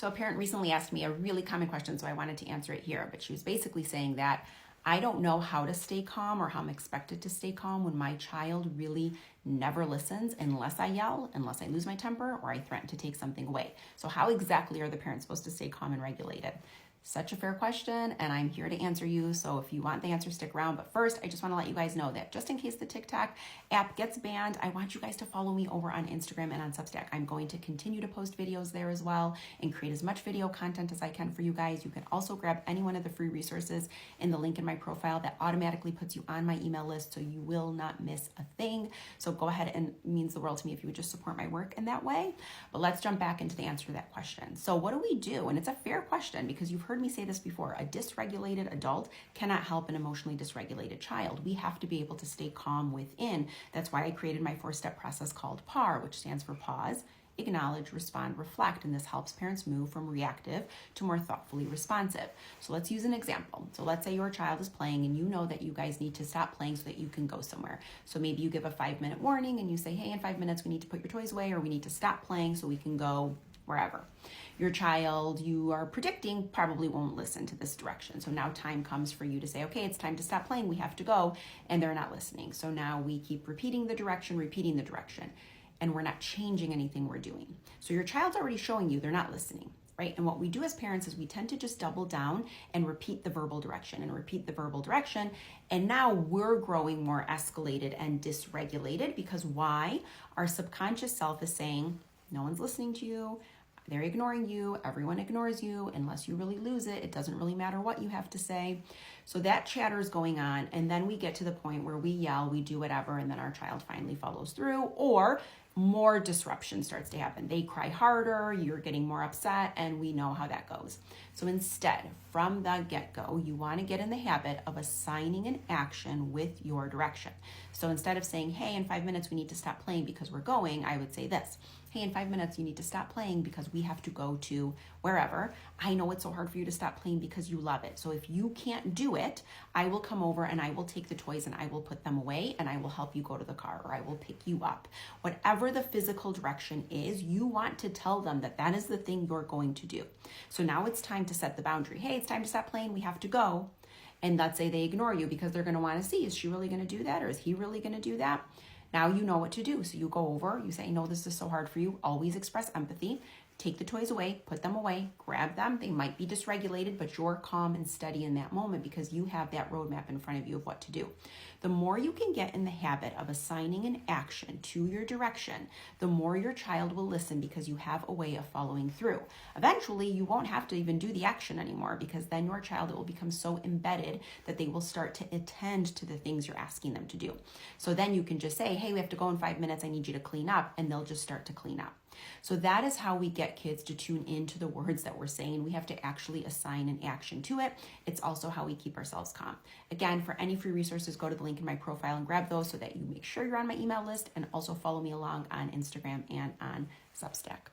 So a parent recently asked me a really common question, so I wanted to answer it here. But she was basically saying that I don't know how to stay calm or how I'm expected to stay calm when my child really never listens unless I yell, unless I lose my temper, or I threaten to take something away. So how exactly are the parents supposed to stay calm and regulated? Such a fair question, and I'm here to answer you. So if you want the answer, stick around. But first, I just want to let you guys know that just in case the TikTok app gets banned, I want you guys to follow me over on Instagram and on Substack. I'm going to continue to post videos there as well and create as much video content as I can for you guys. You can also grab any one of the free resources in the link in my profile that automatically puts you on my email list, so you will not miss a thing. So go ahead, and it means the world to me if you would just support my work in that way. But let's jump back into the answer to that question. So what do we do? And it's a fair question because you've heard me say this before. A dysregulated adult cannot help an emotionally dysregulated child. We have to be able to stay calm within. That's why I created my 4-step process called PAR, which stands for pause, acknowledge, respond, reflect. And this helps parents move from reactive to more thoughtfully responsive. So let's use an example. So let's say your child is playing and you know that you guys need to stop playing so that you can go somewhere. So maybe you give a 5-minute warning and you say, hey, in 5 minutes, we need to put your toys away, or we need to stop playing so we can go wherever. Your child, you are predicting, probably won't listen to this direction. So now time comes for you to say, okay, it's time to stop playing, we have to go, and they're not listening. So now we keep repeating the direction, and we're not changing anything we're doing. So your child's already showing you they're not listening, right? And what we do as parents is we tend to just double down and repeat the verbal direction and repeat the verbal direction. And now we're growing more escalated and dysregulated because why? Our subconscious self is saying, no one's listening to you. They're ignoring you. Everyone ignores you. Unless you really lose it, it doesn't really matter what you have to say. So that chatter is going on. And then we get to the point where we yell, we do whatever, and then our child finally follows through, or more disruption starts to happen. They cry harder, you're getting more upset, and we know how that goes. So instead, from the get-go, you want to get in the habit of assigning an action with your direction. So instead of saying, hey, in 5 minutes we need to stop playing because we're going, I would say this. Hey, in 5 minutes you need to stop playing because we have to go to wherever. I know it's so hard for you to stop playing because you love it. So if you can't do it, I will come over and I will take the toys and I will put them away and I will help you go to the car, or I will pick you up. Whatever the physical direction is, you want to tell them that that is the thing you're going to do. So now it's time to set the boundary. Hey, it's time to stop playing. We have to go. And let's say they ignore you because they're going to want to see, is she really going to do that, or is he really going to do that? Now you know what to do. So you go over, you say, no, this is so hard for you. Always express empathy. Take the toys away, put them away, grab them. They might be dysregulated, but you're calm and steady in that moment because you have that roadmap in front of you of what to do. The more you can get in the habit of assigning an action to your direction, the more your child will listen because you have a way of following through. Eventually, you won't have to even do the action anymore because then your child will become so embedded that they will start to attend to the things you're asking them to do. So then you can just say, hey, we have to go in 5 minutes. I need you to clean up, and they'll just start to clean up. So that is how we get kids to tune into the words that we're saying. We have to actually assign an action to it. It's also how we keep ourselves calm. Again, for any free resources, go to the link in my profile and grab those so that you make sure you're on my email list, and also follow me along on Instagram and on Substack.